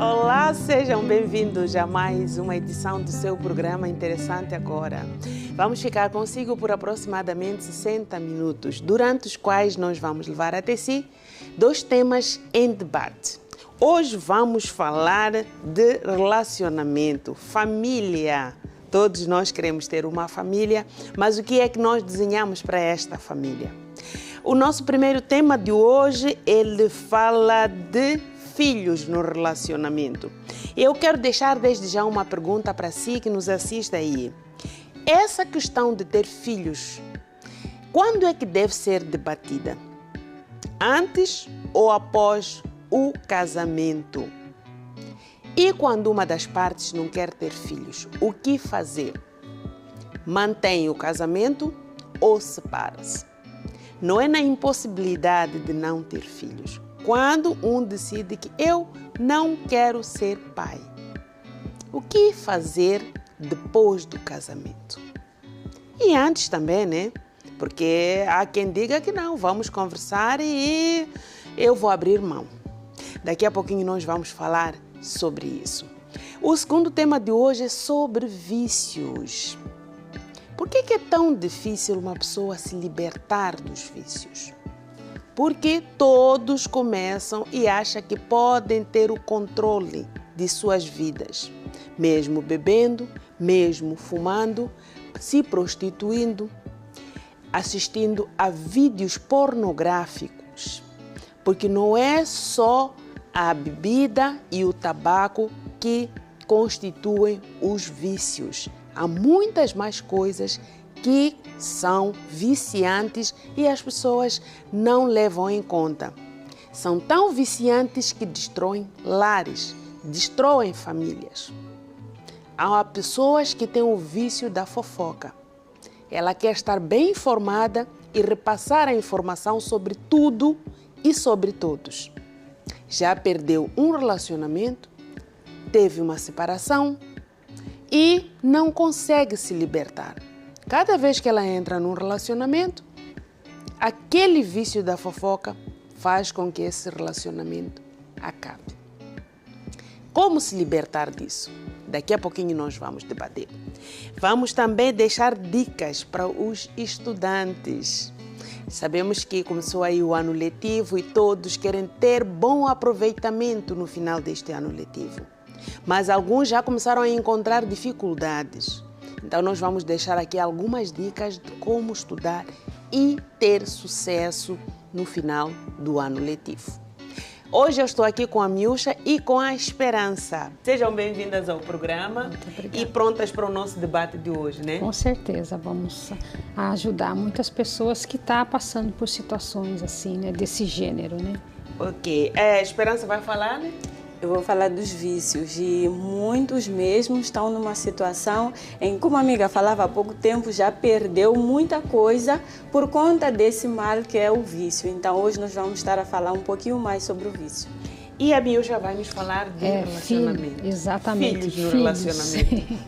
Olá, sejam bem-vindos a mais uma edição do seu programa Interessante Agora. Vamos ficar consigo por aproximadamente 60 minutos, durante os quais nós vamos levar até si 2 temas em debate. Hoje vamos falar de relacionamento, família. Todos nós queremos ter uma família, mas o que é que nós desenhamos para esta família? O nosso primeiro tema de hoje, ele fala de filhos no relacionamento. Eu quero deixar desde já uma pergunta para si que nos assiste aí. Essa questão de ter filhos, quando é que deve ser debatida? Antes ou após o casamento? E quando uma das partes não quer ter filhos, o que fazer? Mantém o casamento ou separa-se? Não é na impossibilidade de não ter filhos. Quando um decide que eu não quero ser pai, o que fazer depois do casamento? E antes também, né? Porque há quem diga que não, vamos conversar e eu vou abrir mão. Daqui a pouquinho nós vamos falar sobre isso. O segundo tema de hoje é sobre vícios. Por que é tão difícil uma pessoa se libertar dos vícios? Porque todos começam e acham que podem ter o controle de suas vidas, mesmo bebendo, mesmo fumando, se prostituindo, assistindo a vídeos pornográficos. Porque não é só a bebida e o tabaco que constituem os vícios. Há muitas mais coisas que são viciantes e as pessoas não levam em conta. São tão viciantes que destroem lares, destroem famílias. Há pessoas que têm o vício da fofoca. Ela quer estar bem informada e repassar a informação sobre tudo e sobre todos. Já perdeu um relacionamento, teve uma separação e não consegue se libertar. Cada vez que ela entra num relacionamento, aquele vício da fofoca faz com que esse relacionamento acabe. Como se libertar disso? Daqui a pouquinho nós vamos debater. Vamos também deixar dicas para os estudantes. Sabemos que começou aí o ano letivo e todos querem ter bom aproveitamento no final deste ano letivo. Mas alguns já começaram a encontrar dificuldades. Então nós vamos deixar aqui algumas dicas de como estudar e ter sucesso no final do ano letivo. Hoje eu estou aqui com a Miúcha e com a Esperança. Sejam bem-vindas ao programa e prontas para o nosso debate de hoje, né? Com certeza, vamos ajudar muitas pessoas que estão passando por situações assim, né, desse gênero, né? Ok. A Esperança vai falar, né? Eu vou falar dos vícios e muitos mesmo estão numa situação em que, como a amiga falava há pouco tempo, já perdeu muita coisa por conta desse mal que é o vício. Então hoje nós vamos estar a falar um pouquinho mais sobre o vício. E a Miúcha vai nos falar de relacionamento. Exatamente. Filhos no relacionamento.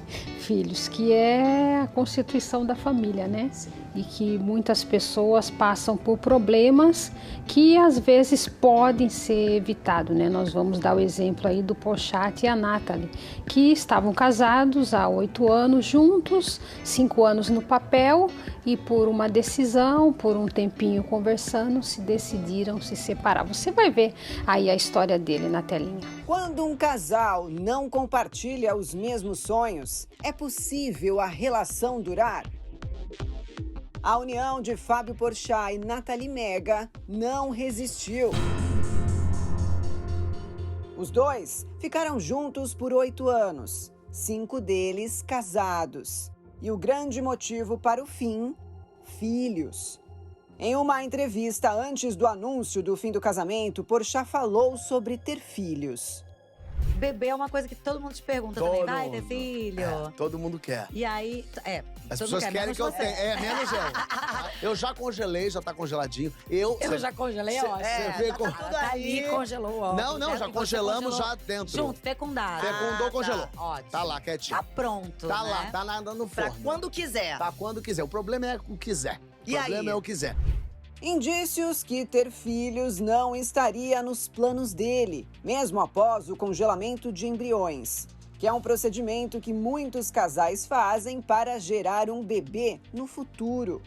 Filhos, que é a constituição da família, né? Sim. E que muitas pessoas passam por problemas que às vezes podem ser evitados, né? Nós vamos dar o exemplo aí do Porchat e a Natalie, que estavam casados há 8 anos juntos, 5 anos no papel e por uma decisão, por um tempinho conversando, se decidiram se separar. Você vai ver aí a história dele na telinha. Quando um casal não compartilha os mesmos sonhos, é possível a relação durar? A união de Fábio Porchat e Nathalie Mega não resistiu. Os dois ficaram juntos por 8 anos, 5 deles casados. E o grande motivo para o fim, filhos. Em uma entrevista antes do anúncio do fim do casamento, Porchat falou sobre ter filhos. Bebê é uma coisa que todo mundo te pergunta também. Vai ter filho? Todo mundo quer. E aí, As todo pessoas mundo querem menos que eu você. tenha. Menos eu. Eu já congelei, já tá congeladinho. Eu Já congelei, ó. Você vê como... Tá ali, congelou, ó. Não, já Você congelamos congelou já dentro. Junto, fecundado. Fecundou, congelou. Ótimo. Tá lá, quietinho. Tá pronto, Tá né? lá, tá no Pra forno. quando quiser. Tá quando quiser. O problema é o quiser. O E problema aí? é o quiser. Indícios que ter filhos não estaria nos planos dele, mesmo após o congelamento de embriões, que é um procedimento que muitos casais fazem para gerar um bebê no futuro.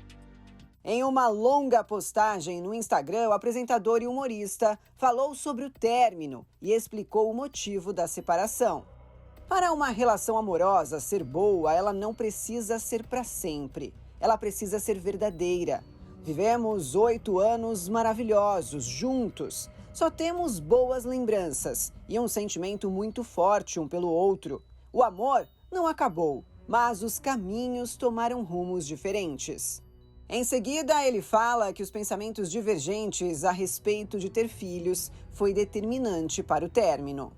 Em uma longa postagem no Instagram, o apresentador e humorista falou sobre o término e explicou o motivo da separação. Para uma relação amorosa ser boa, ela não precisa ser para sempre. Ela precisa ser verdadeira. Vivemos 8 anos maravilhosos, juntos. Só temos boas lembranças e um sentimento muito forte um pelo outro. O amor não acabou, mas os caminhos tomaram rumos diferentes. Em seguida, ele fala que os pensamentos divergentes a respeito de ter filhos foi determinante para o término.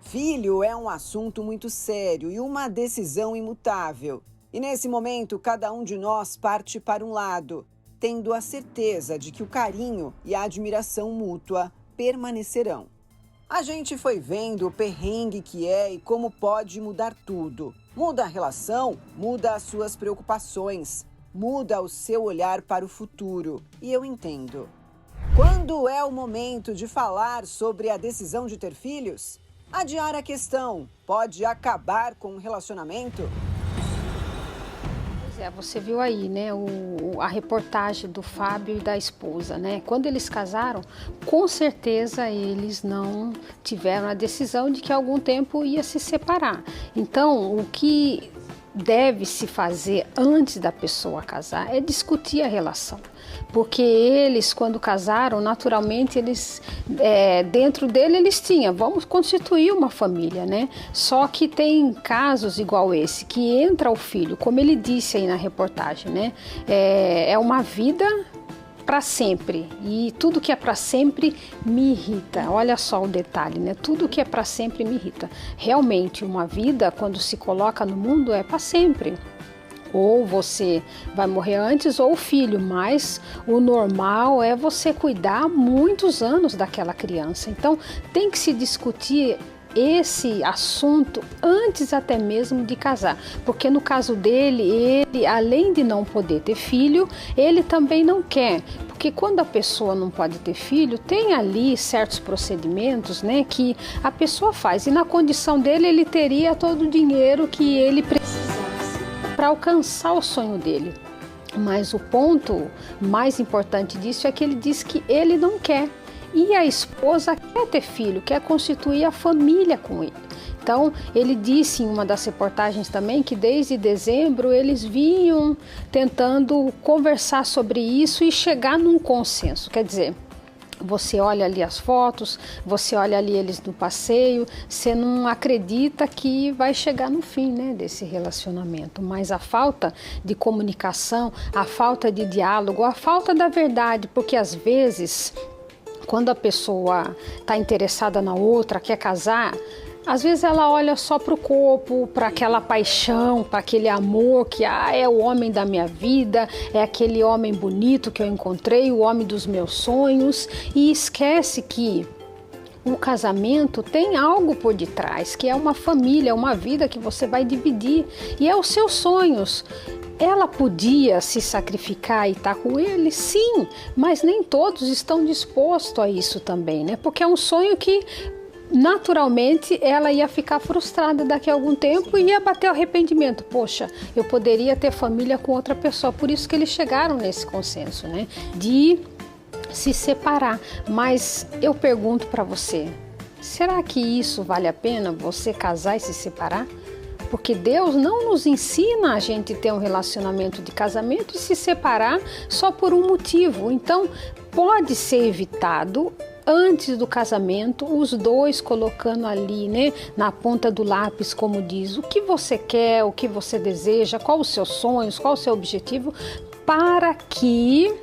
Filho é um assunto muito sério e uma decisão imutável. E nesse momento, cada um de nós parte para um lado, tendo a certeza de que o carinho e a admiração mútua permanecerão. A gente foi vendo o perrengue que é e como pode mudar tudo. Muda a relação, muda as suas preocupações, muda o seu olhar para o futuro. E eu entendo. Quando é o momento de falar sobre a decisão de ter filhos? Adiar a questão pode acabar com um relacionamento? Você viu aí, né, a reportagem do Fábio e da esposa, né? Quando eles casaram, com certeza eles não tiveram a decisão de que algum tempo ia se separar. Então, o que deve se fazer antes da pessoa casar é discutir a relação. Porque eles, quando casaram, naturalmente, eles, dentro dele, eles tinham, vamos constituir uma família, né? Só que tem casos igual esse, que entra o filho, como ele disse aí na reportagem, né? É uma vida para sempre, e tudo que é para sempre me irrita. Olha só o detalhe, né? Tudo que é para sempre me irrita. Realmente, uma vida, quando se coloca no mundo, é para sempre. Ou você vai morrer antes ou o filho, mas o normal é você cuidar muitos anos daquela criança. Então, tem que se discutir esse assunto antes até mesmo de casar, porque no caso dele, ele, além de não poder ter filho, ele também não quer, porque quando a pessoa não pode ter filho, tem ali certos procedimentos, né, que a pessoa faz, e na condição dele, ele teria todo o dinheiro que ele precisasse para alcançar o sonho dele. Mas o ponto mais importante disso é que ele diz que ele não quer. E a esposa quer ter filho, quer constituir a família com ele. Então, ele disse em uma das reportagens também que desde dezembro eles vinham tentando conversar sobre isso e chegar num consenso. Quer dizer, você olha ali as fotos, você olha ali eles no passeio, você não acredita que vai chegar no fim, né, desse relacionamento. Mas a falta de comunicação, a falta de diálogo, a falta da verdade, porque às vezes, quando a pessoa está interessada na outra, quer casar, às vezes ela olha só para o corpo, para aquela paixão, para aquele amor que é o homem da minha vida, é aquele homem bonito que eu encontrei, o homem dos meus sonhos, e esquece que o casamento tem algo por detrás, que é uma família, uma vida que você vai dividir, e é os seus sonhos. Ela podia se sacrificar e estar com ele? Sim, mas nem todos estão dispostos a isso também, né? Porque é um sonho que naturalmente ela ia ficar frustrada daqui a algum tempo e ia bater o arrependimento. Poxa, eu poderia ter família com outra pessoa. Por isso que eles chegaram nesse consenso, né? De se separar. Mas eu pergunto para você, será que isso vale a pena, você casar e se separar? Porque Deus não nos ensina a gente ter um relacionamento de casamento e se separar só por um motivo. Então, pode ser evitado antes do casamento, os dois colocando ali, né, na ponta do lápis, como diz, o que você quer, o que você deseja, qual os seus sonhos, qual o seu objetivo, para que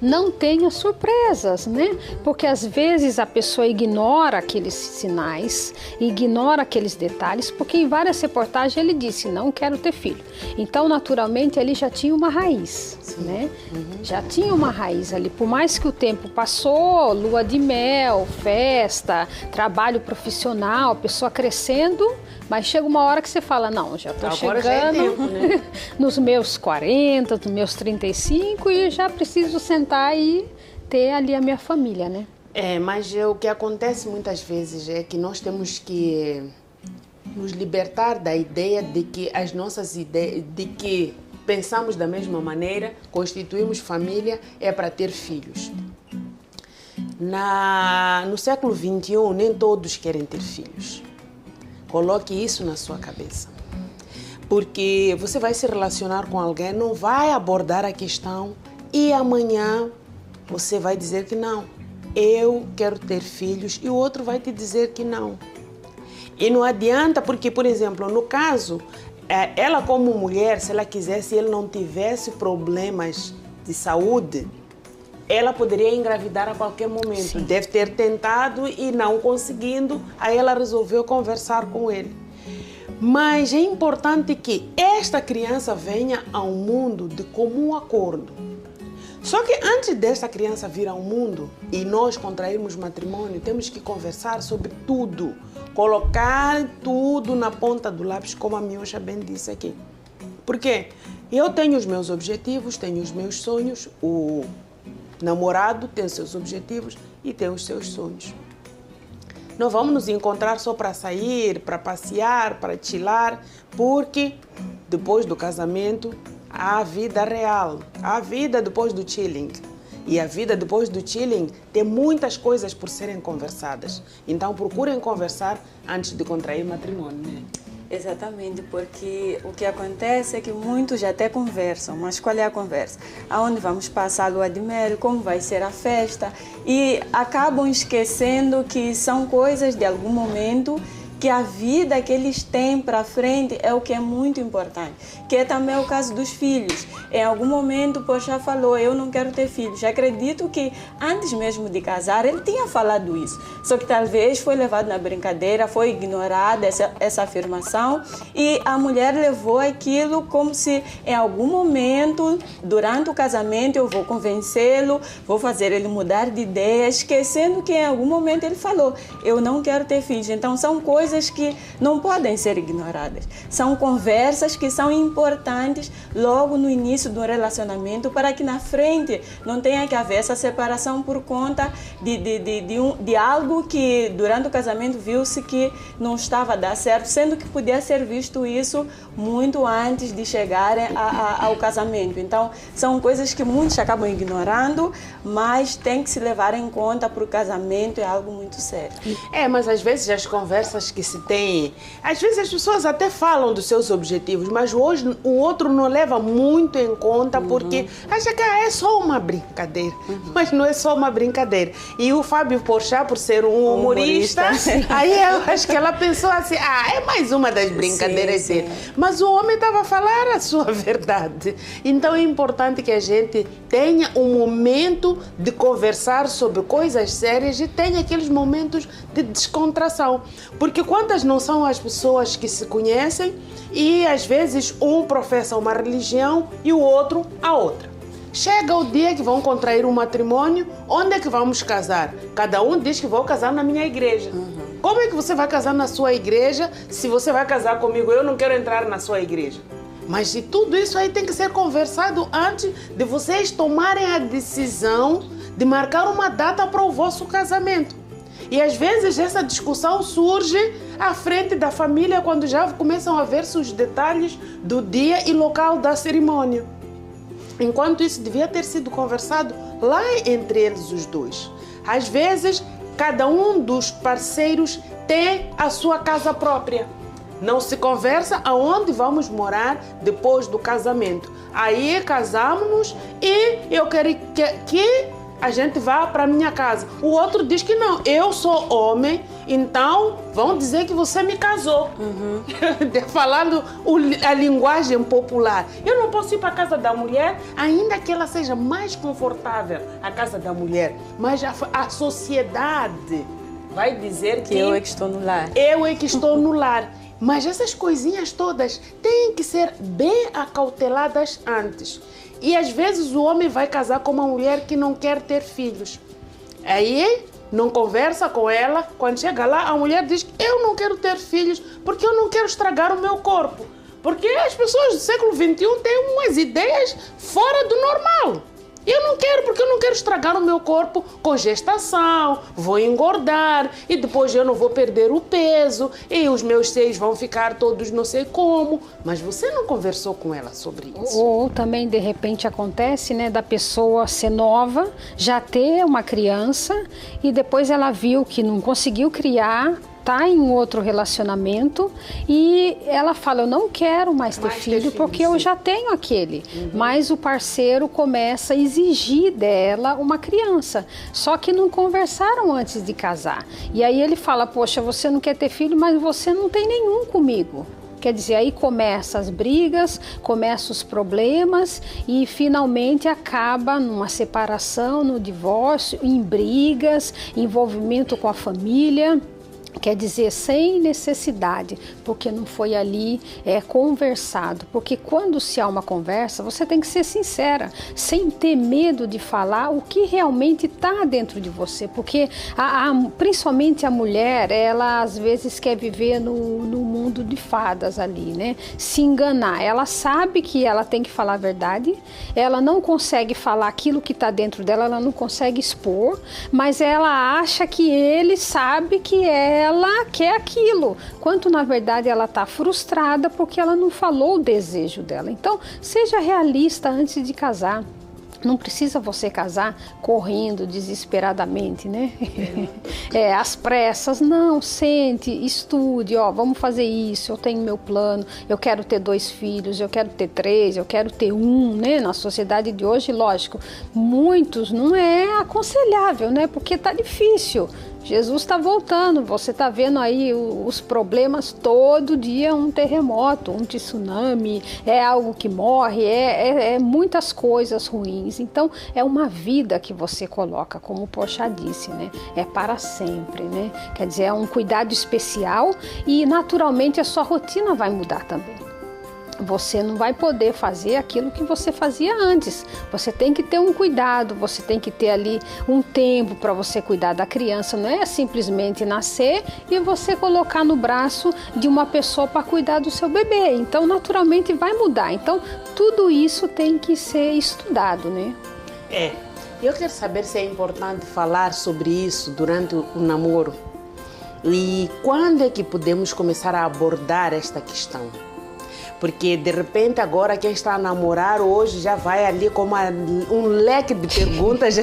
não tenha surpresas, né? Porque às vezes a pessoa ignora aqueles sinais, ignora aqueles detalhes, porque em várias reportagens ele disse, não quero ter filho. Então, naturalmente, ele já tinha uma raiz, né? Já tinha uma raiz ali. Por mais que o tempo passou, lua de mel, festa, trabalho profissional, pessoa crescendo, mas chega uma hora que você fala, não, já estou chegando já é tempo, né? nos meus 40, nos meus 35 e já preciso sentar e ter ali a minha família, né? Mas o que acontece muitas vezes é que nós temos que nos libertar da ideia de que as nossas ideias, de que pensamos da mesma maneira, constituímos família é para ter filhos. No século XXI, nem todos querem ter filhos. Coloque isso na sua cabeça. Porque você vai se relacionar com alguém, não vai abordar a questão e amanhã você vai dizer que não. Eu quero ter filhos e o outro vai te dizer que não. E não adianta porque, por exemplo, no caso, ela como mulher, se ela quisesse e ele não tivesse problemas de saúde, ela poderia engravidar a qualquer momento. Sim. Deve ter tentado e não conseguindo, aí ela resolveu conversar com ele. Mas é importante que esta criança venha ao mundo de comum acordo. Só que antes desta criança vir ao mundo e nós contrairmos matrimônio, temos que conversar sobre tudo, colocar tudo na ponta do lápis, como a Miúcha bem disse aqui. Por quê? Eu tenho os meus objetivos, tenho os meus sonhos, o namorado tem os seus objetivos e tem os seus sonhos. Não vamos nos encontrar só para sair, para passear, para chilar, porque depois do casamento há a vida real, há a vida depois do chilling. E a vida depois do chilling tem muitas coisas por serem conversadas. Então procurem conversar antes de contrair matrimônio, né? Exatamente, porque o que acontece é que muitos até conversam, mas qual é a conversa? Aonde vamos passar a lua de mel, como vai ser a festa, e acabam esquecendo que são coisas de algum momento, que a vida que eles têm para frente é o que é muito importante, que é também o caso dos filhos. Em algum momento o Poxa falou, eu não quero ter filhos. Acredito que antes mesmo de casar ele tinha falado isso, só que talvez foi levado na brincadeira, foi ignorada essa afirmação e a mulher levou aquilo como se em algum momento, durante o casamento, eu vou convencê-lo, vou fazer ele mudar de ideia, esquecendo que em algum momento ele falou, eu não quero ter filhos. Então são coisas que não podem ser ignoradas. São conversas que são importantes logo no início do relacionamento para que na frente não tenha que haver essa separação por conta de algo que durante o casamento viu-se que não estava a dar certo, sendo que podia ser visto isso muito antes de chegarem ao casamento. Então, são coisas que muitos acabam ignorando, mas tem que se levar em conta para o casamento, é algo muito sério. Mas às vezes as conversas que se tem, às vezes as pessoas até falam dos seus objetivos, mas hoje o outro não leva muito em conta porque acha que é só uma brincadeira, mas não é só uma brincadeira. E o Fábio Porchat, por ser um humorista, aí eu acho que ela pensou assim, é mais uma das brincadeiras dele. Mas o homem estava a falar a sua verdade. Então é importante que a gente tenha um momento de conversar sobre coisas sérias e tenha aqueles momentos de descontração. Porque quantas não são as pessoas que se conhecem e às vezes um professa uma religião e o outro a outra. Chega o dia que vão contrair um matrimônio, onde é que vamos casar? Cada um diz que vou casar na minha igreja. Como é que você vai casar na sua igreja se você vai casar comigo? Eu não quero entrar na sua igreja. Mas de tudo isso aí tem que ser conversado antes de vocês tomarem a decisão de marcar uma data para o vosso casamento. E às vezes essa discussão surge à frente da família quando já começam a ver-se os detalhes do dia e local da cerimônia. Enquanto isso devia ter sido conversado lá entre eles os dois. Às vezes, cada um dos parceiros tem a sua casa própria. Não se conversa aonde vamos morar depois do casamento. Aí casamos-nos e eu quero que a gente vá para minha casa. O outro diz que não, eu sou homem, então vão dizer que você me casou. Falando a linguagem popular. Eu não posso ir para a casa da mulher, ainda que ela seja mais confortável, a casa da mulher. Mas a sociedade vai dizer que eu é que estou no lar. Eu é que estou no lar. Mas essas coisinhas todas têm que ser bem acauteladas antes. E às vezes o homem vai casar com uma mulher que não quer ter filhos. Aí não conversa com ela. Quando chega lá, a mulher diz que eu não quero ter filhos porque eu não quero estragar o meu corpo. Porque as pessoas do século XXI têm umas ideias fora do normal. Eu não quero, porque eu não quero estragar o meu corpo com gestação, vou engordar e depois eu não vou perder o peso e os meus seios vão ficar todos não sei como. Mas você não conversou com ela sobre isso? Ou também, de repente, acontece, né, da pessoa ser nova, já ter uma criança e depois ela viu que não conseguiu criar, tá em outro relacionamento e ela fala, eu não quero mais ter filho porque eu já tenho aquele. Mas o parceiro começa a exigir dela uma criança, só que não conversaram antes de casar. E aí ele fala, poxa, você não quer ter filho, mas você não tem nenhum comigo. Quer dizer, aí começam as brigas, começam os problemas e finalmente acaba numa separação, no divórcio, em brigas, envolvimento com a família. Quer dizer, sem necessidade, porque não foi ali conversado. Porque quando se há uma conversa, você tem que ser sincera, sem ter medo de falar o que realmente está dentro de você. Porque principalmente a mulher, ela às vezes quer viver no mundo de fadas ali, né? Se enganar. Ela sabe que ela tem que falar a verdade, ela não consegue falar aquilo que está dentro dela, ela não consegue expor, mas ela acha que ele sabe que ela quer aquilo, quanto na verdade ela está frustrada porque ela não falou o desejo dela. Então, seja realista antes de casar. Não precisa você casar correndo desesperadamente, né? Às pressas, não, sente, estude, vamos fazer isso, eu tenho meu plano, eu quero ter 2 filhos, eu quero ter 3, eu quero ter 1, né? Na sociedade de hoje, lógico, muitos não é aconselhável, né? Porque tá difícil. Jesus está voltando, você está vendo aí os problemas todo dia, um terremoto, um tsunami, é algo que morre, muitas coisas ruins. Então, é uma vida que você coloca, como o Porchat disse, né? É para sempre, né? Quer dizer, é um cuidado especial e, naturalmente, a sua rotina vai mudar também. Você não vai poder fazer aquilo que você fazia antes. Você tem que ter um cuidado, você tem que ter ali um tempo para você cuidar da criança. Não é simplesmente nascer e você colocar no braço de uma pessoa para cuidar do seu bebê. Então, naturalmente, vai mudar. Então, tudo isso tem que ser estudado, né? Eu quero saber se é importante falar sobre isso durante o namoro. E quando é que podemos começar a abordar esta questão? Porque, de repente, agora quem está a namorar hoje já vai ali com um leque de perguntas.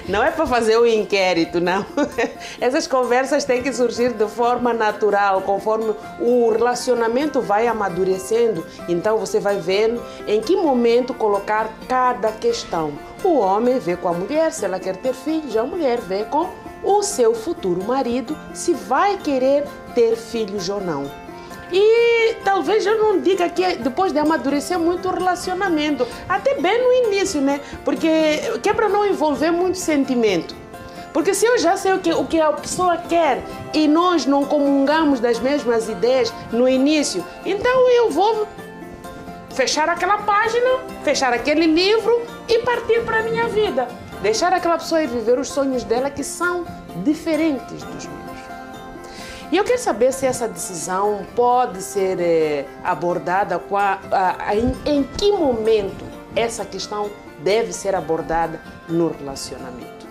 Não é para fazer um inquérito, não. Essas conversas têm que surgir de forma natural, conforme o relacionamento vai amadurecendo. Então, você vai vendo em que momento colocar cada questão. O homem vê com a mulher se ela quer ter filhos, a mulher vê com o seu futuro marido se vai querer ter filhos ou não. E talvez eu não diga que depois de amadurecer muito o relacionamento, até bem no início, né? Porque é para não envolver muito sentimento. Porque se eu já sei o que a pessoa quer e nós não comungamos das mesmas ideias no início, então eu vou fechar aquela página, fechar aquele livro e partir para a minha vida. Deixar aquela pessoa ir viver os sonhos dela que são diferentes dos meus. E eu quero saber se essa decisão pode ser abordada, em que momento essa questão deve ser abordada no relacionamento.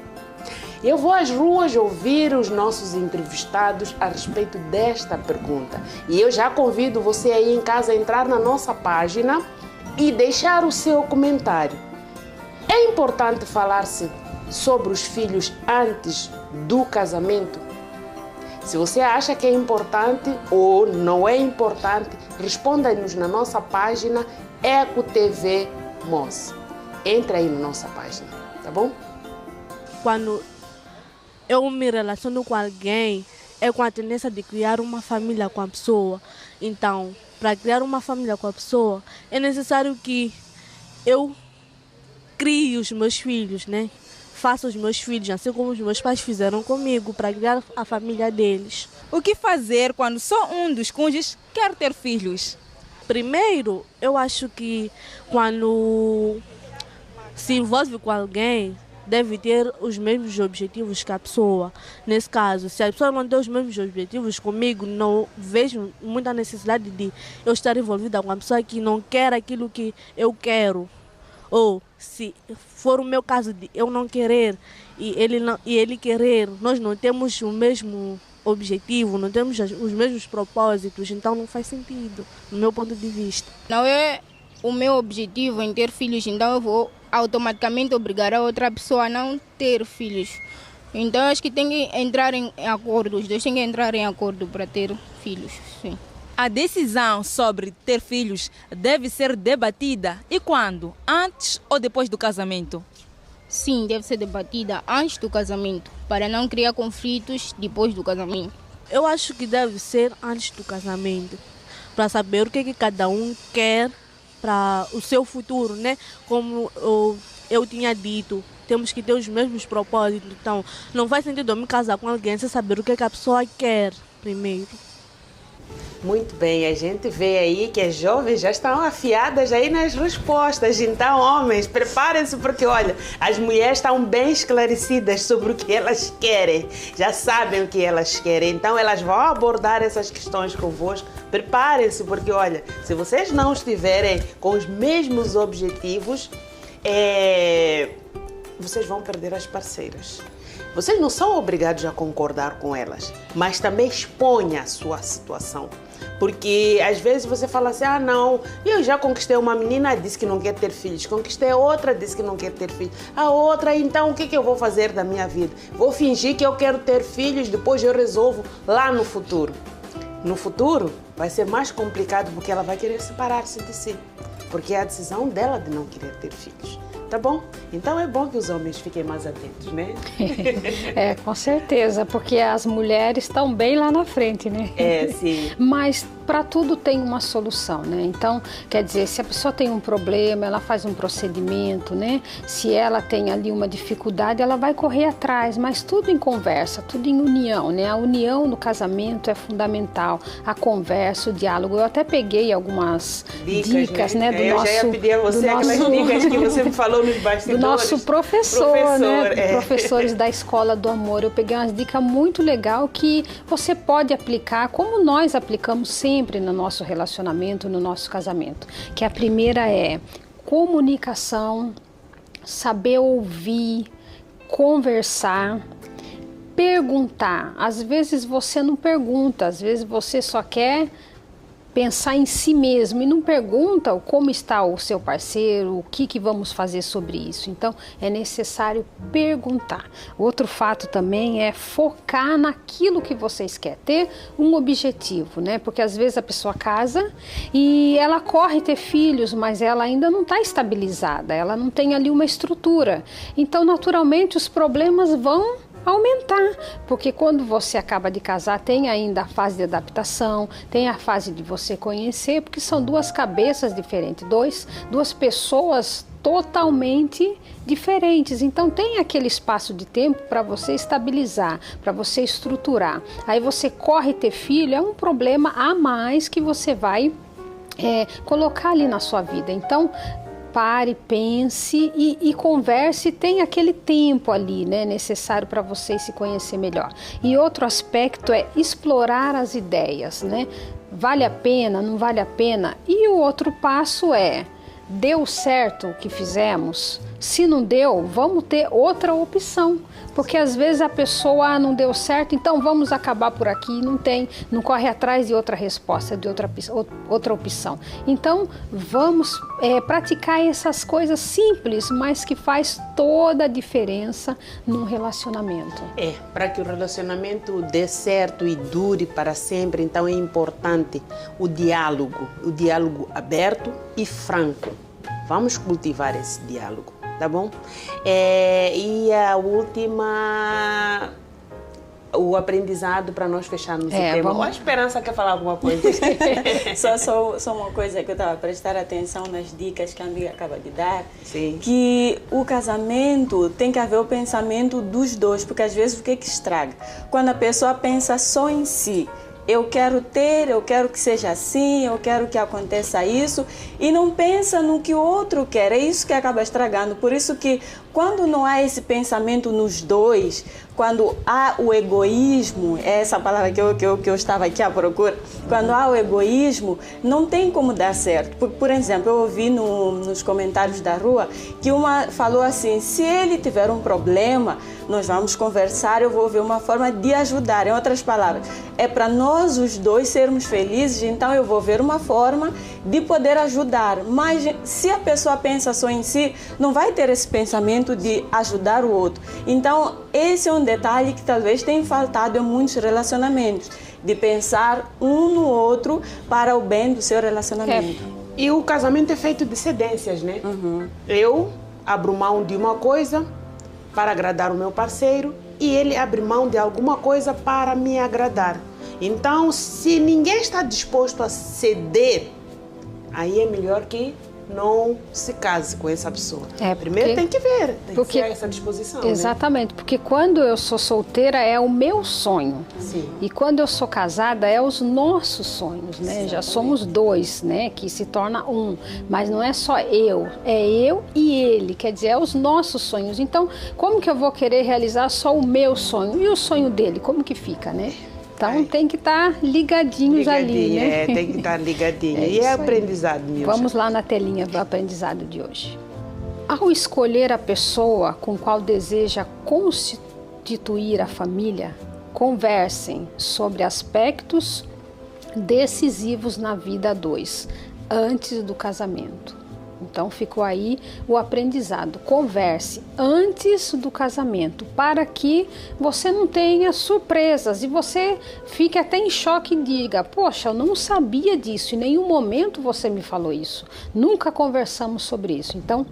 Eu vou às ruas ouvir os nossos entrevistados a respeito desta pergunta. E eu já convido você aí em casa a entrar na nossa página e deixar o seu comentário. É importante falar-se sobre os filhos antes do casamento? Se você acha que é importante ou não é importante, responda-nos na nossa página Eco TV Moz. Entre aí na nossa página, tá bom? Quando eu me relaciono com alguém é com a tendência de criar uma família com a pessoa. Então, para criar uma família com a pessoa, é necessário que eu crie os meus filhos, né? Faça os meus filhos, assim como os meus pais fizeram comigo, para criar a família deles. O que fazer quando só um dos cônjuges quer ter filhos? Primeiro, eu acho que quando se envolve com alguém, deve ter os mesmos objetivos que a pessoa. Nesse caso, se a pessoa não tem os mesmos objetivos comigo, não vejo muita necessidade de eu estar envolvida com uma pessoa que não quer aquilo que eu quero. Ou, se for o meu caso de eu não querer e ele querer, nós não temos o mesmo objetivo, não temos os mesmos propósitos, então não faz sentido, no meu ponto de vista. Não é o meu objetivo em ter filhos, então eu vou automaticamente obrigar a outra pessoa a não ter filhos. Então acho que tem que entrar em acordo, os dois têm que entrar em acordo para ter filhos, sim. A decisão sobre ter filhos deve ser debatida. E quando? Antes ou depois do casamento? Sim, deve ser debatida antes do casamento, para não criar conflitos depois do casamento. Eu acho que deve ser antes do casamento, para saber o que cada um quer para o seu futuro, né? Como eu tinha dito, temos que ter os mesmos propósitos. Então, não faz sentido eu me casar com alguém sem saber o que a pessoa quer primeiro. Muito bem, a gente vê aí que as jovens já estão afiadas aí nas respostas. Então, homens, preparem-se porque, olha, as mulheres estão bem esclarecidas sobre o que elas querem. Já sabem o que elas querem. Então, elas vão abordar essas questões convosco. Preparem-se porque, olha, se vocês não estiverem com os mesmos objetivos, vocês vão perder as parceiras. Vocês não são obrigados a concordar com elas, mas também exponha a sua situação. Porque às vezes você fala assim, não, eu já conquistei uma menina, disse que não quer ter filhos. Conquistei outra, disse que não quer ter filhos. A outra, então o que eu vou fazer da minha vida? Vou fingir que eu quero ter filhos, depois eu resolvo lá no futuro. No futuro vai ser mais complicado porque ela vai querer separar-se de si. Porque é a decisão dela de não querer ter filhos. Tá bom? Então é bom que os homens fiquem mais atentos, né? Com certeza, porque as mulheres estão bem lá na frente, né? Sim. Mas para tudo tem uma solução, né? Então, quer dizer, se a pessoa tem um problema, ela faz um procedimento, né? Se ela tem ali uma dificuldade, ela vai correr atrás, mas tudo em conversa, tudo em união, né? A união no casamento é fundamental, a conversa, o diálogo. Eu até peguei algumas dicas, né? Do eu nosso, já ia pedir a você aquelas dicas que você me falou nos bastidores. Do nosso professor, né? Professores da Escola do Amor. Eu peguei umas dicas muito legais que você pode aplicar, como nós aplicamos sempre no nosso relacionamento, no nosso casamento. Que a primeira é comunicação, saber ouvir, conversar, perguntar. Às vezes você não pergunta, às vezes você só quer pensar em si mesmo e não pergunta como está o seu parceiro, o que vamos fazer sobre isso. Então, é necessário perguntar. Outro fato também é focar naquilo que vocês querem, ter um objetivo, né? Porque às vezes a pessoa casa e ela corre ter filhos, mas ela ainda não está estabilizada, ela não tem ali uma estrutura. Então, naturalmente, os problemas vão aumentar, porque quando você acaba de casar tem ainda a fase de adaptação, tem a fase de você conhecer, porque são duas cabeças diferentes, duas pessoas totalmente diferentes. Então tem aquele espaço de tempo para você estabilizar, para você estruturar. Aí você corre ter filho, é um problema a mais que você vai colocar ali na sua vida. Então pare, pense e converse, tem aquele tempo ali, né, necessário para vocês se conhecer melhor. E outro aspecto é explorar as ideias, né? Vale a pena, não vale a pena? E o outro passo é, deu certo o que fizemos? Se não deu, vamos ter outra opção. Porque às vezes a pessoa não deu certo, então vamos acabar por aqui, não corre atrás de outra resposta, de outra opção. Então vamos praticar essas coisas simples, mas que faz toda a diferença num relacionamento. Para que o relacionamento dê certo e dure para sempre, então é importante o diálogo aberto e franco. Vamos cultivar esse diálogo. Tá bom? E a última o aprendizado para nós fecharmos o tema. Vamos... Ou a Esperança quer falar alguma coisa? Só uma coisa que eu estava a prestar atenção nas dicas que a amiga acaba de dar. Sim. Que o casamento tem que haver o pensamento dos dois, porque às vezes o que estraga? Quando a pessoa pensa só em si. Eu quero ter, eu quero que seja assim, eu quero que aconteça isso, e não pensa no que o outro quer. É isso que acaba estragando. Por isso que quando não há esse pensamento nos dois, quando há o egoísmo, é essa palavra que eu estava aqui à procura, quando há o egoísmo, não tem como dar certo. Por exemplo, eu ouvi nos comentários da rua que uma falou assim, se ele tiver um problema, nós vamos conversar, eu vou ver uma forma de ajudar. Em outras palavras, é para nós os dois sermos felizes, então eu vou ver uma forma de poder ajudar. Mas se a pessoa pensa só em si, não vai ter esse pensamento de ajudar o outro. Então, esse é um detalhe que talvez tenha faltado em muitos relacionamentos, de pensar um no outro para o bem do seu relacionamento. E o casamento é feito de cedências, né? Eu abro mão de uma coisa para agradar o meu parceiro e ele abre mão de alguma coisa para me agradar. Então, se ninguém está disposto a ceder, aí é melhor que não se case com essa pessoa. Primeiro tem que ver, tem que ter essa disposição. Exatamente, né? Porque quando eu sou solteira é o meu sonho. Sim. E quando eu sou casada é os nossos sonhos, né? Exatamente. Já somos dois, né? Que se torna um. Mas não é só eu, é eu e ele. Quer dizer, é os nossos sonhos. Então, como que eu vou querer realizar só o meu sonho? E o sonho dele? Como que fica, né? Então tem que estar ligadinhos ali, né? Tem que estar ligadinho. E é aprendizado mesmo. Vamos lá na telinha do aprendizado de hoje. Ao escolher a pessoa com qual deseja constituir a família, conversem sobre aspectos decisivos na vida a dois, antes do casamento. Então ficou aí o aprendizado. Converse antes do casamento para que você não tenha surpresas e você fique até em choque e diga, poxa, eu não sabia disso, em nenhum momento você me falou isso, nunca conversamos sobre isso. Então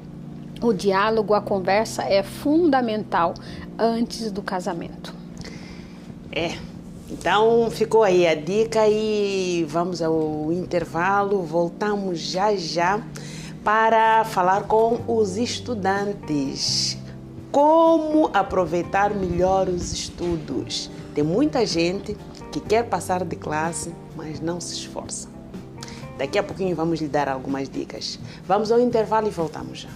o diálogo, a conversa é fundamental antes do casamento. Então ficou aí a dica e vamos ao intervalo, voltamos já para falar com os estudantes. Como aproveitar melhor os estudos? Tem muita gente que quer passar de classe, mas não se esforça. Daqui a pouquinho vamos lhe dar algumas dicas. Vamos ao intervalo e voltamos já.